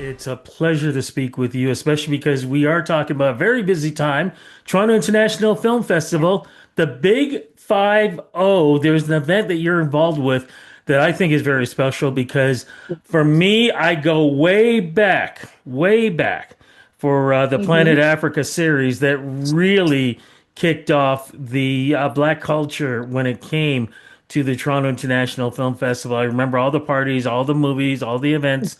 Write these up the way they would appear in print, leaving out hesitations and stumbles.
It's a pleasure to speak with you, especially because we are talking about a very busy time. Toronto International Film Festival, the Big 5-0. There's an event that you're involved with that I think is very special because for me, I go way back for the Planet Hmm. Africa series that really kicked off the black culture when it came to the Toronto International Film Festival. I remember all the parties, all the movies, all the events.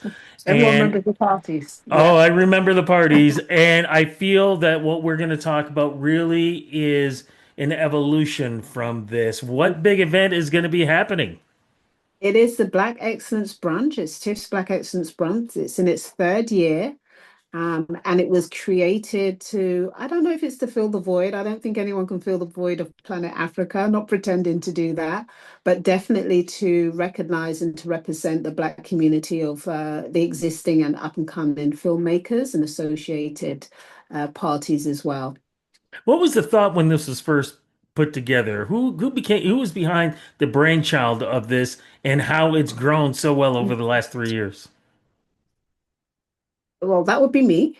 Everyone And remembers the parties. oh, Yeah. I remember the parties. And I feel that what we're going to talk about really is an evolution from this. What big event is going to be happening? It is the Black Excellence Brunch. It's TIFF's Black Excellence Brunch. It's in its third year. And it was created to, I don't know if it's to fill the void. I don't think anyone can fill the void of Planet Africa, not pretending to do that, but definitely to recognize and to represent the Black community of the existing and up and coming filmmakers and associated parties as well. What was the thought when this was first put together? Who was behind the brainchild of this and how it's grown so well over the last 3 years? Well, that would be me.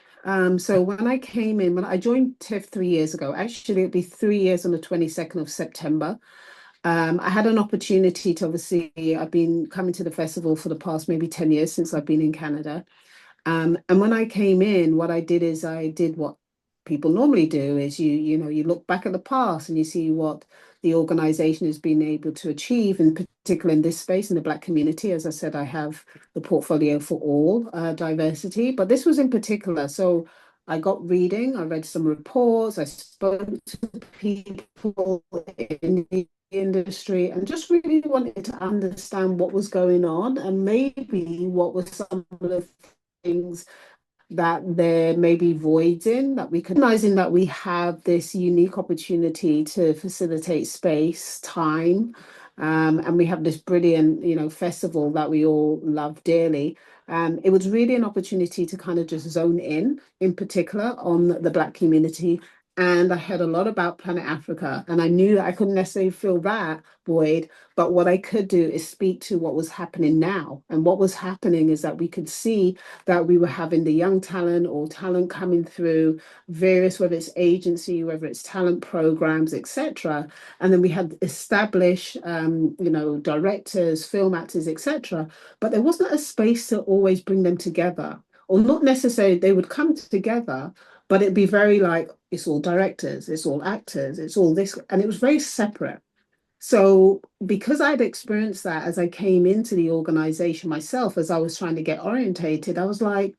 So when I came in, when I joined TIFF 3 years ago, actually it'd be 3 years on the 22nd of September. I had an opportunity to obviously, I've been coming to the festival for the past maybe 10 years since I've been in Canada. And when I came in, what I did is I did what people normally do is you look back at the past and you see what the organization has been able to achieve, in particular in this space in the Black community. As I said, I have the portfolio for all diversity, but this was in particular. So I got reading, I read some reports, I spoke to people in the industry and just really wanted to understand what was going on and maybe what were some of the things that there may be voids in that we could recognizing that we have this unique opportunity to facilitate space, time, and we have this brilliant, festival that we all love dearly. It was really an opportunity to kind of just zone in particular, on the Black community. And I heard a lot about Planet Africa, and I knew that I couldn't necessarily fill that void, but what I could do is speak to what was happening now. And what was happening is that we could see that we were having the young talent or talent coming through various, whether it's agency, whether it's talent programs, etc. And then we had established, directors, film actors, etc. But there wasn't a space to always bring them together, or not necessarily they would come together, but it'd be very like it's all directors, it's all actors, it's all this, and it was very separate. So, because I'd experienced that as I came into the organization myself, as I was trying to get orientated, I was like,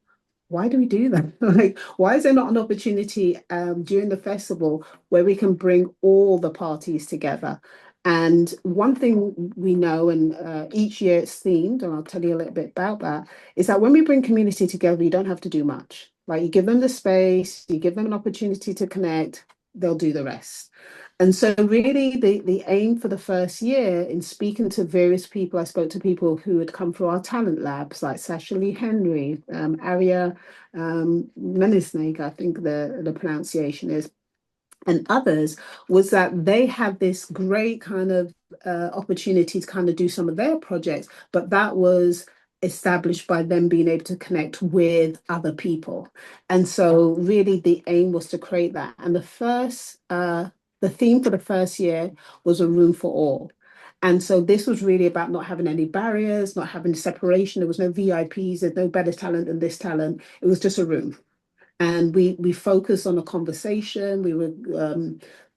why do we do that? Like, why is there not an opportunity during the festival where we can bring all the parties together? And one thing we know, and each year it's themed, and I'll tell you a little bit about that, is that when we bring community together, you don't have to do much. Like, you give them the space, you give them an opportunity to connect, they'll do the rest. And so, really, the aim for the first year in speaking to various people, I spoke to people who had come through our talent labs, like Sasha Lee Henry, Aria Menisnake, I think the pronunciation is, and others, was that they had this great kind of opportunity to kind of do some of their projects, but that was established by them being able to connect with other people. And so really the aim was to create that. And the theme for the first year was a room for all. And so this was really about not having any barriers, not having separation. There was no VIPs, there's no better talent than this talent. It was just a room, and we focused on a conversation. We were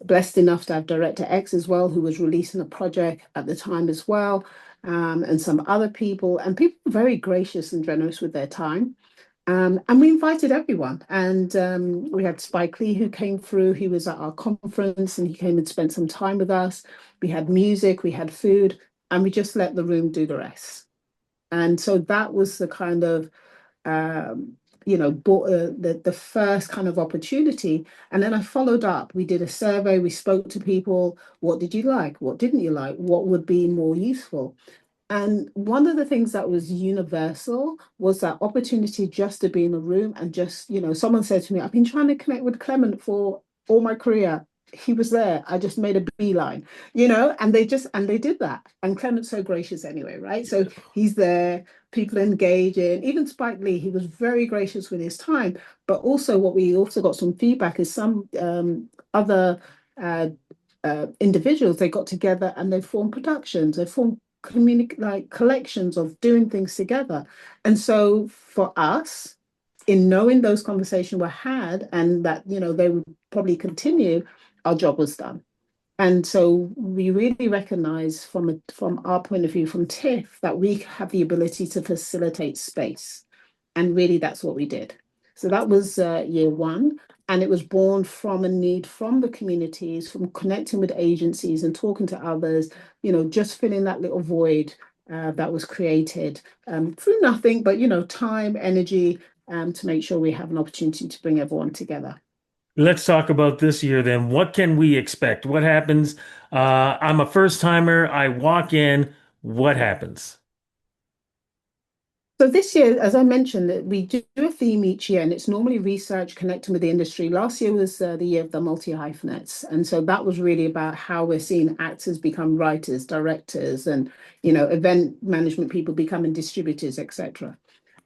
blessed enough to have Director X as well, who was releasing a project at the time as well, and some other people. And people were very gracious and generous with their time. And we invited everyone. And we had Spike Lee who came through. He was at our conference and he came and spent some time with us. We had music, we had food, and we just let the room do the rest. And so that was the kind of um, the first kind of opportunity. And then I followed up. We did a survey. We spoke to people. What did you like? What didn't you like? What would be more useful? And one of the things that was universal was that opportunity just to be in a room and just, someone said to me, I've been trying to connect with Clement for all my career. He was there. I just made a beeline, and they did that. And Clement's so gracious anyway, right? So he's there. people engaging. Even Spike Lee, he was very gracious with his time. But also, what we also got some feedback is some other uh, individuals, they got together and they formed productions, they formed like collections of doing things together. And so for us, in knowing those conversations were had and that, they would probably continue, our job was done. And so we really recognize from our point of view, from TIFF, that we have the ability to facilitate space. And really, that's what we did. So that was year one. And it was born from a need from the communities, from connecting with agencies and talking to others, just filling that little void that was created through nothing but, time, energy, to make sure we have an opportunity to bring everyone together. Let's talk about this year then. What can we expect? What happens? I'm a first timer. I walk in. What happens? So this year, as I mentioned, that we do a theme each year, and it's normally research connecting with the industry. Last year was the year of the multi-hyphenates, and so that was really about how we're seeing actors become writers, directors, and event management people becoming distributors, etc.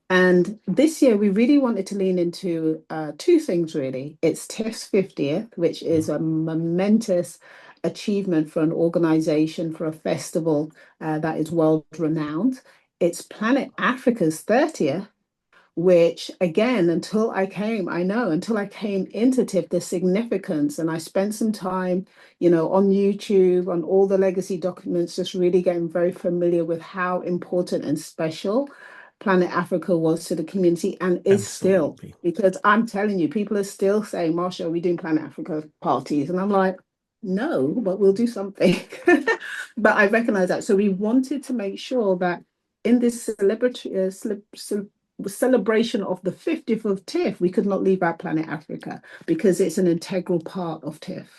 And this year, we really wanted to lean into two things, really. It's TIFF's 50th, which is a momentous achievement for an organization, for a festival that is world renowned. It's Planet Africa's 30th, which again, until I came into TIFF, the significance, and I spent some time, on YouTube, on all the legacy documents, just really getting very familiar with how important and special Planet Africa was to the community and is still, Absolutely. because I'm telling you, people are still saying, Marsha, are we doing Planet Africa parties? And I'm like, no, but we'll do something. But I recognize that. So we wanted to make sure that in this celebration of the 50th of TIFF, we could not leave out Planet Africa because it's an integral part of TIFF.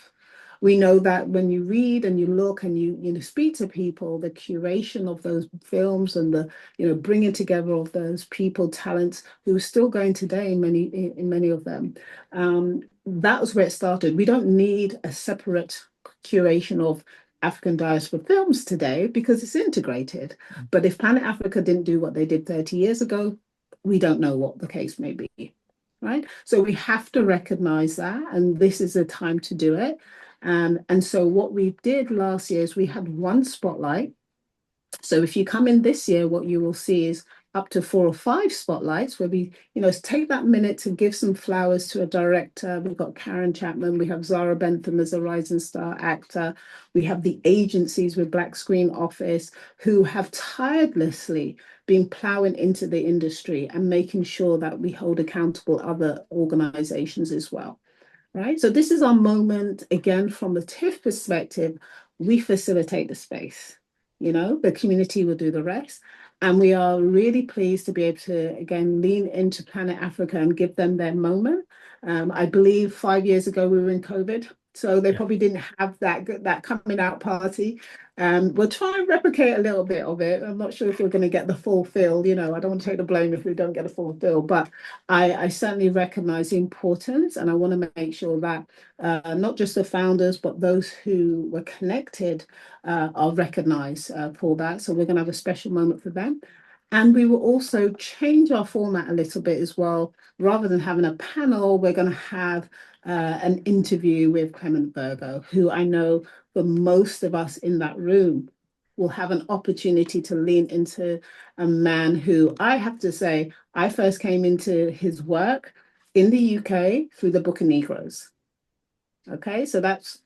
We know that when you read and you look and you speak to people, the curation of those films and the bringing together of those people, talents who are still going today in many of them, that was where it started. We don't need a separate curation of African diaspora films today because it's integrated. But if Planet Africa didn't do what they did 30 years ago, we don't know what the case may be. Right. So we have to recognize that. And this is a time to do it. And so what we did last year is we had one spotlight. So if you come in this year, what you will see is up to 4 or 5 spotlights where we, take that minute to give some flowers to a director. We've got Karen Chapman, we have Zara Bentham as a rising star actor. We have the agencies with Black Screen Office who have tirelessly been plowing into the industry and making sure that we hold accountable other organizations as well. Right. So this is our moment again from the TIFF perspective. We facilitate the space, the community will do the rest. And we are really pleased to be able to again lean into Planet Africa and give them their moment. I believe 5 years ago we were in COVID, so they Yeah. probably didn't have that coming out party. We'll try and replicate a little bit of it. I'm not sure if we're going to get the full fill. I don't want to take the blame if we don't get a full fill, but I certainly recognize the importance, and I want to make sure that not just the founders, but those who were connected are recognized for that. So we're going to have a special moment for them. And we will also change our format a little bit as well. Rather than having a panel, we're going to have an interview with Clement Virgo, who I know for most of us in that room will have an opportunity to lean into a man who I have to say, I first came into his work in the UK through the Book of Negroes. Okay, so that's,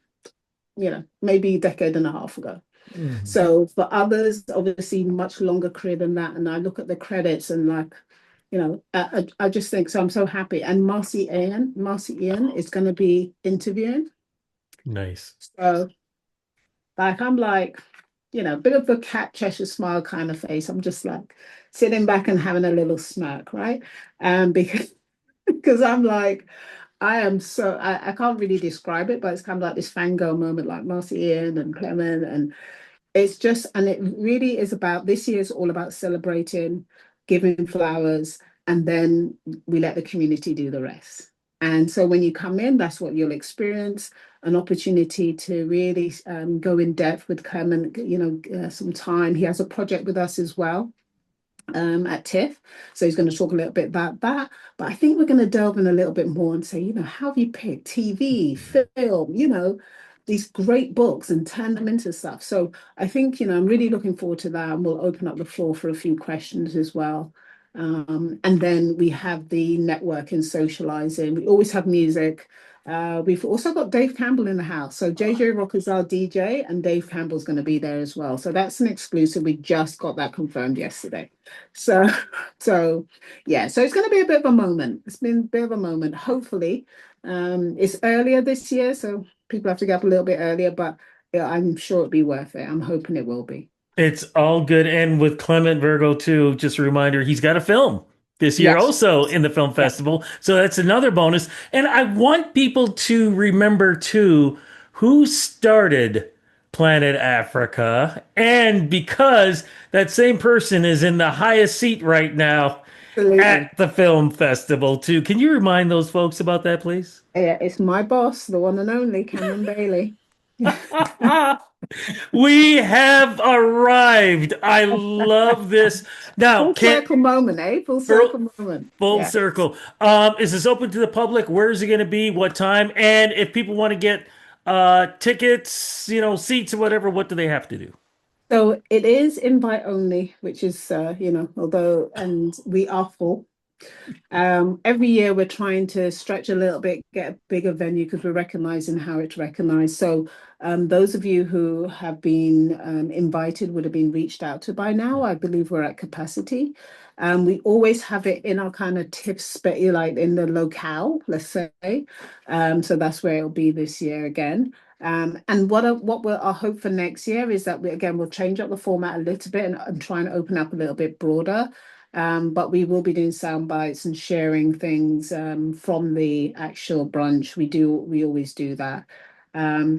maybe a decade and a half ago. Mhm. So for others, obviously much longer career than that. And I look at the credits and like, I just think so. I'm so happy. And Marcy Ian is going to be interviewing. Nice. So I'm like, a bit of a cat Cheshire smile kind of face. I'm just like sitting back and having a little smirk, right? Because because I'm like, I can't really describe it, but it's kind of like this fangirl moment, like Marcy Ian and Clement, and it really is about this year is all about celebrating, giving flowers, and then we let the community do the rest. And so when you come in, that's what you'll experience an opportunity to really go in depth with Clement, some time. He has a project with us as well at TIFF. So he's going to talk a little bit about that. But I think we're going to delve in a little bit more and say, how have you picked TV, film, these great books and turn them into stuff. So I think, I'm really looking forward to that. And we'll open up the floor for a few questions as well. And then we have the network and socializing. We always have music. We've also got Dave Campbell in the house. So JJ Rock is our DJ, and Dave Campbell's going to be there as well. So that's an exclusive. We just got that confirmed yesterday. So, so yeah, so it's going to be a bit of a moment. It's been a bit of a moment. Hopefully, it's earlier this year, so people have to get up a little bit earlier, but yeah, I'm sure it'll be worth it. I'm hoping it will be. It's all good. And with Clement Virgo too, just a reminder, he's got a film this year Yes. also in the film Yeah. festival. So that's another bonus. And I want people to remember too who started Planet Africa. And because that same person is in the highest seat right now Absolutely. at the film festival too. Can you remind those folks about that, please? Yeah, it's my boss, the one and only Cameron Bailey. We have arrived. I love this. Now, Full can't circle moment, eh? Full full, circle moment. full Yeah. circle. Is this open to the public? Where is it going to be? What time? And if people want to get tickets, seats or whatever, what do they have to do? So it is invite only, which is, although, and we are full. Every year we're trying to stretch a little bit, get a bigger venue because we're recognizing how it's recognized. So those of you who have been invited would have been reached out to by now. I believe we're at capacity. We always have it in our kind of tips, like in the locale, let's say. So that's where it'll be this year again. And our hope for next year is that we'll change up the format a little bit and try and open up a little bit broader. But we will be doing sound bites and sharing things from the actual brunch. We always do that.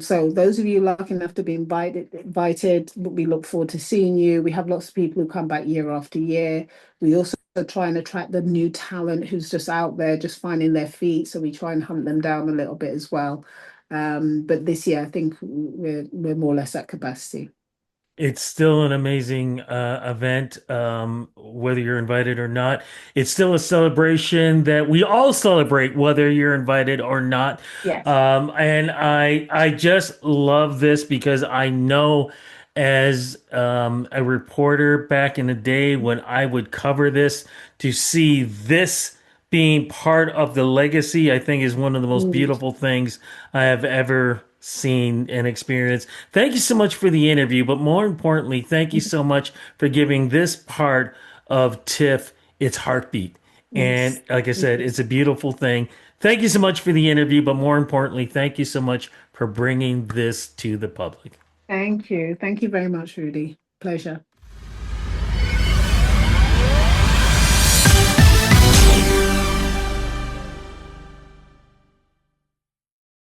So those of you lucky enough to be invited, we look forward to seeing you. We have lots of people who come back year after year. We also try and attract the new talent who's just out there, just finding their feet. So we try and hunt them down a little bit as well. But this year, I think we're more or less at capacity. It's still an amazing event, whether you're invited or not. It's still a celebration that we all celebrate, whether you're invited or not. Yes. And I just love this because I know as a reporter back in the day when I would cover this, to see this being part of the legacy, I think is one of the most Mm, beautiful things I have ever seen and experienced. Thank you so much for the interview, but more importantly, thank you so much for giving this part of TIFF its heartbeat. And yes. like I said, it's a beautiful thing. Thank you so much for the interview, but more importantly, thank you so much for bringing this to the public. Thank you. Thank you very much, Rudy. Pleasure.